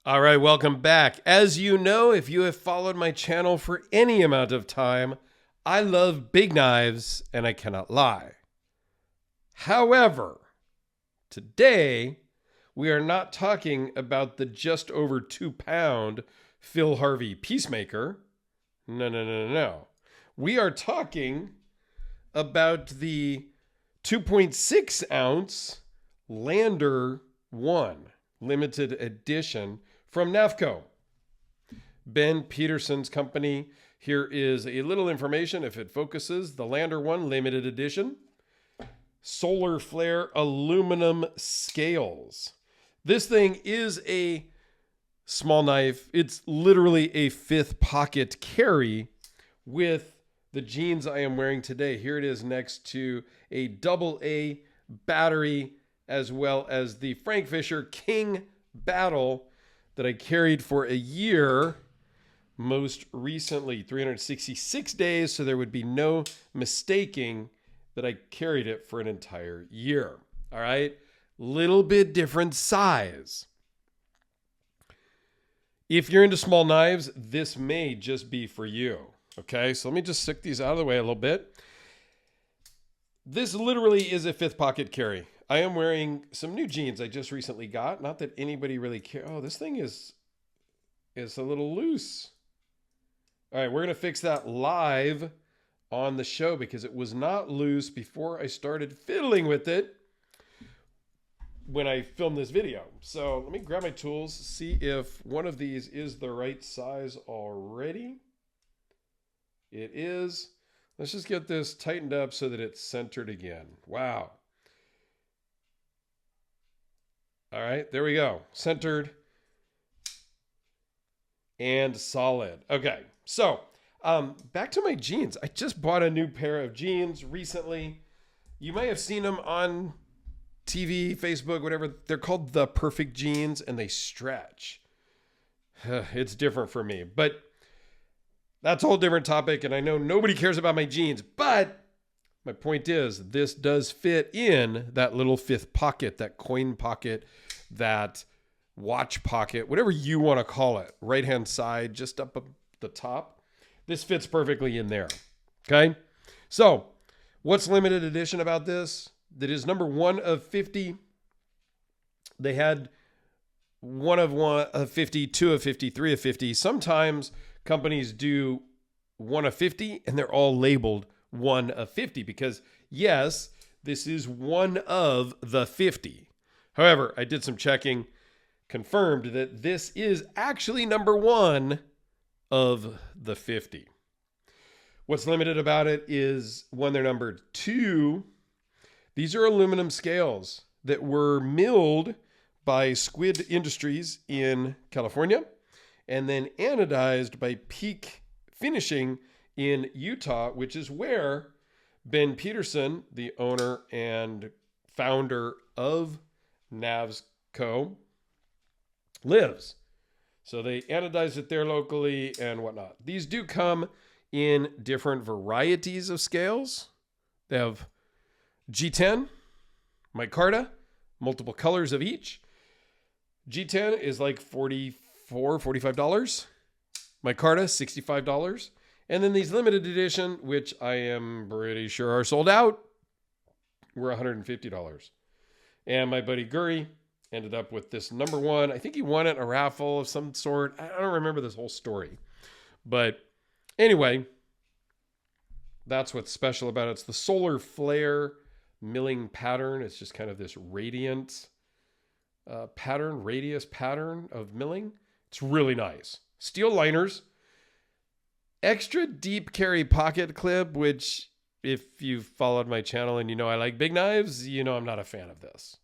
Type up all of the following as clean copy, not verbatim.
All right, welcome back. As you know, if you have followed my channel for any amount of time, I love big knives and I cannot lie. However, today we are not talking about the just over 2-pound Phil Harvey Peacemaker. No. We are talking about the 2.6 ounce Lander 1 limited edition from Knafs. Ben Peterson's company. Here is a little information if it focuses. The Lander 1 limited edition. Solar flare aluminum scales. This thing is a small knife. It's literally a fifth pocket carry with the jeans I am wearing today. Here it is next to a AA battery as well as the Frank Fisher King Battle that I carried for a year, most recently 366 days, so there would be no mistaking that I carried it for an entire year. All right, little bit different size. If you're into small knives, this may just be for you. Okay, so let me just stick these out of the way a little bit. This literally is a fifth pocket carry. I am wearing some new jeans I just recently got. Not that anybody really cares. Oh, this thing is a little loose. All right, we're going to fix that live on the show because it was not loose before I started fiddling with it when I filmed this video. So let me grab my tools, see if one of these is the right size already. It is. Let's just get this tightened up so that it's centered again. Wow. All right, there we go. Centered and solid. Okay, so back to my jeans. I just bought a new pair of jeans recently. You may have seen them on TV, Facebook, whatever. They're called the Perfect Jeans, and they stretch. It's different for me, but that's a whole different topic, and I know nobody cares about my jeans, but my point is this does fit in that little fifth pocket, that coin pocket, that watch pocket, whatever you want to call it, right-hand side, just up the top. This fits perfectly in there, okay? So what's limited edition about this? That is number 1 of 50. They had 1 of 50, 2 of 50, 3 of 50. Sometimes companies do 1 of 50 and they're all labeled 1 of 50 because yes, this is one of the 50. However, I did some checking, confirmed that this is actually number 1 of the 50. What's limited about it is when they're numbered 2, these are aluminum scales that were milled by Squid Industries in California and then anodized by Peak Finishing in Utah, which is where Ben Peterson, the owner and founder of Knafs Co., lives. So they anodized it there locally and whatnot. These do come in different varieties of scales. They have G10, micarta, multiple colors of each. G10 is like $45. Micarta, $65. And then these limited edition, which I am pretty sure are sold out, were $150. And my buddy Guri ended up with this number 1. I think he won it in a raffle of some sort. I don't remember this whole story. But anyway, that's what's special about it. It's the solar flare milling pattern. It's just kind of this radiant radius pattern of milling. It's really nice. Steel liners. Extra deep carry pocket clip, which if you've followed my channel and you know I like big knives, you know I'm not a fan of this.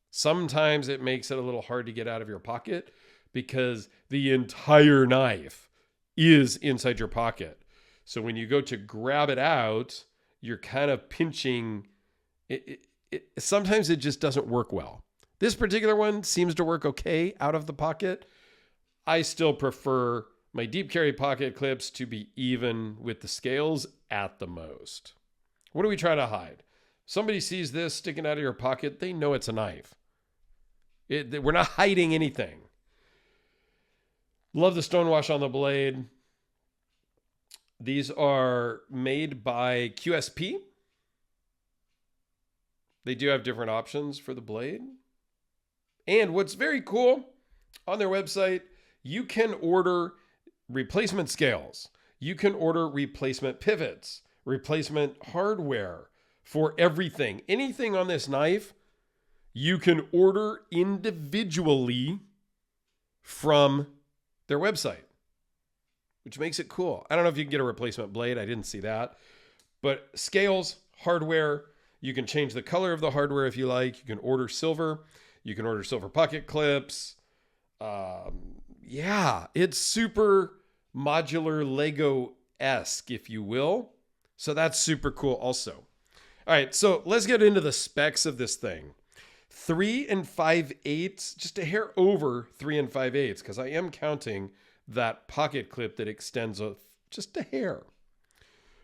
Sometimes it makes it a little hard to get out of your pocket because the entire knife is inside your pocket. So when you go to grab it out, you're kind of pinching. Sometimes it just doesn't work well. This particular one seems to work okay out of the pocket. I still prefer my deep carry pocket clips to be even with the scales at the most. What are we trying to hide? Somebody sees this sticking out of your pocket, they know it's a knife. We're not hiding anything. Love the stonewash on the blade. These are made by QSP. They do have different options for the blade. And what's very cool, on their website, you can order replacement scales. You can order replacement pivots, replacement hardware for everything. Anything on this knife, you can order individually from their website, which makes it cool. I don't know if you can get a replacement blade. I didn't see that. But scales, hardware, you can change the color of the hardware if you like. You can order silver. You can order silver pocket clips. Yeah, it's super modular Lego-esque, if you will. So that's super cool also. All right, so let's get into the specs of this thing. 3 5/8, just a hair over 3 5/8, because I am counting that pocket clip that extends just a hair.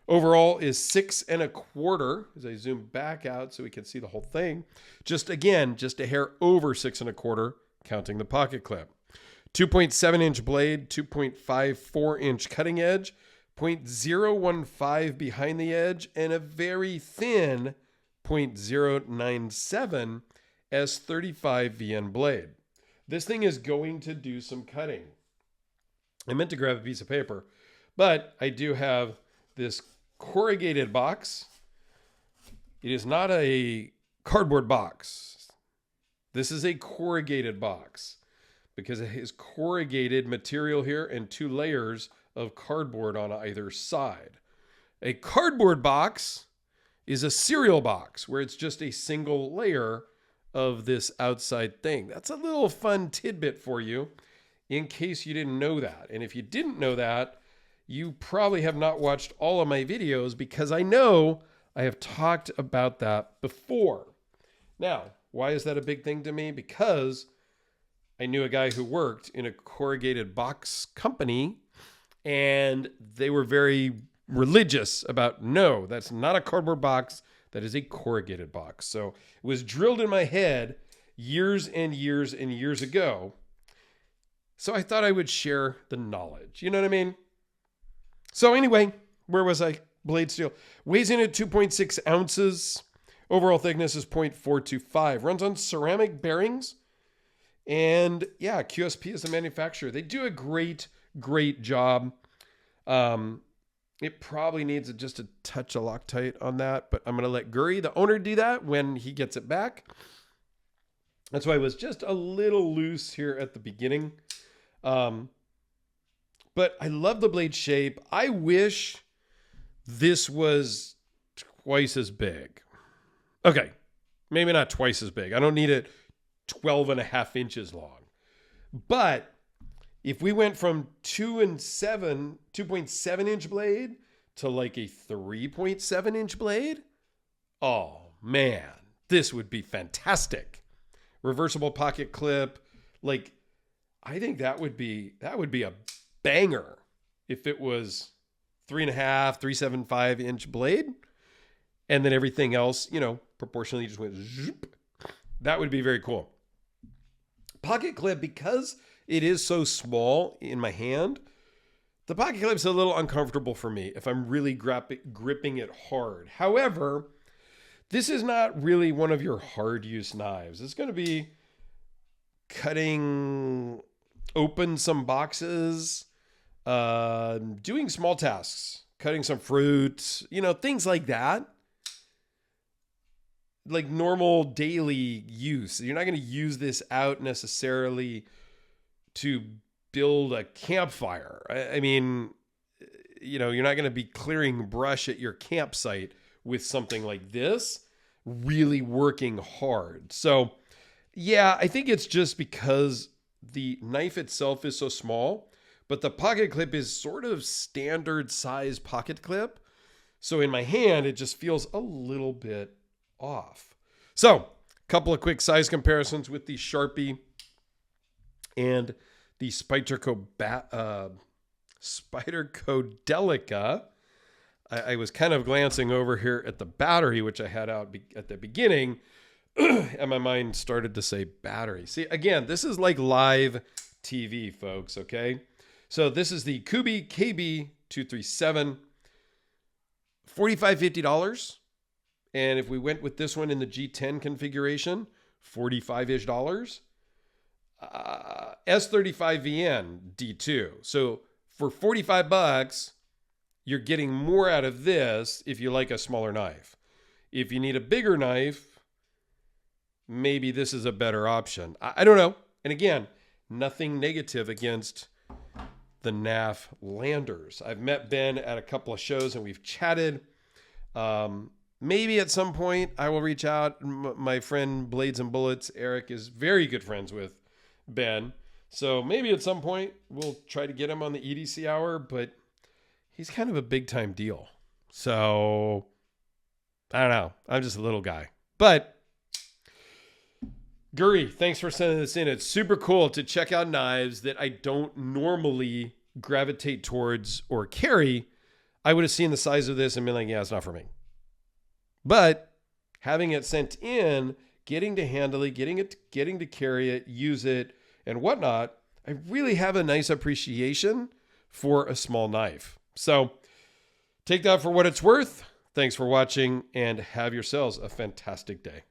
Overall is 6 1/4, as I zoom back out so we can see the whole thing. Just a hair over 6 1/4, counting the pocket clip. 2.7-inch blade, 2.54-inch cutting edge, 0.015 behind the edge, and a very thin 0.097 S35 VN blade. This thing is going to do some cutting. I meant to grab a piece of paper, but I do have this corrugated box. It is not a cardboard box. This is a corrugated box because it has corrugated material here and 2 layers of cardboard on either side. A cardboard box is a cereal box where it's just a single layer of this outside thing. That's a little fun tidbit for you in case you didn't know that. And if you didn't know that, you probably have not watched all of my videos because I know I have talked about that before. Now, why is that a big thing to me? Because I knew a guy who worked in a corrugated box company and they were very religious about, no, that's not a cardboard box. That is a corrugated box. So it was drilled in my head years and years and years ago. So I thought I would share the knowledge. You know what I mean? So anyway, where was I? Blade steel. Weighs in at 2.6 ounces. Overall thickness is 0.425. Runs on ceramic bearings. And yeah, QSP is the manufacturer. They do a great job. It probably needs just a touch of Loctite on that, but I'm going to let Guri, the owner, do that when he gets it back. That's why it was just a little loose here at the beginning. But I love the blade shape. I wish this was twice as big. Okay, maybe not twice as big. I don't need it 12.5 inches long. But if we went from 2.7-inch blade to like a 3.7-inch blade, oh man, this would be fantastic. Reversible pocket clip, like I think that would be a banger if it was 3.5, 3.75-inch blade, and then everything else, proportionally just went zoop. That would be very cool. Pocket clip, because it is so small in my hand, the pocket clip's a little uncomfortable for me if I'm really gripping it hard. However, this is not really one of your hard use knives. It's going to be cutting open some boxes, doing small tasks, cutting some fruit, things like that. Like normal daily use. You're not going to use this out necessarily to build a campfire. I mean, you're not going to be clearing brush at your campsite with something like this, really working hard. So yeah, I think it's just because the knife itself is so small, but the pocket clip is sort of standard size pocket clip. So in my hand, it just feels a little bit off. So a couple of quick size comparisons with the Sharpie and the Spyderco Delica. I was kind of glancing over here at the battery, which I had out at the beginning, and my mind started to say battery. See, again, this is like live TV, folks, okay? So this is the Kubi KB237, $45-$50. And if we went with this one in the G10 configuration, $45-ish. S35VN D2. So for $45, you're getting more out of this if you like a smaller knife. If you need a bigger knife, maybe this is a better option. I don't know. And again, nothing negative against the Knaf Landers. I've met Ben at a couple of shows and we've chatted. Maybe at some point I will reach out. My friend Blades and Bullets, Eric, is very good friends with Ben. So maybe at some point we'll try to get him on the EDC hour, but he's kind of a big time deal. So I don't know. I'm just a little guy. But Guri, thanks for sending this in. It's super cool to check out knives that I don't normally gravitate towards or carry. I would have seen the size of this and been like, yeah, it's not for me. But having it sent in, getting to handle it, getting to carry it, use it, and whatnot, I really have a nice appreciation for a small knife. So take that for what it's worth. Thanks for watching and have yourselves a fantastic day.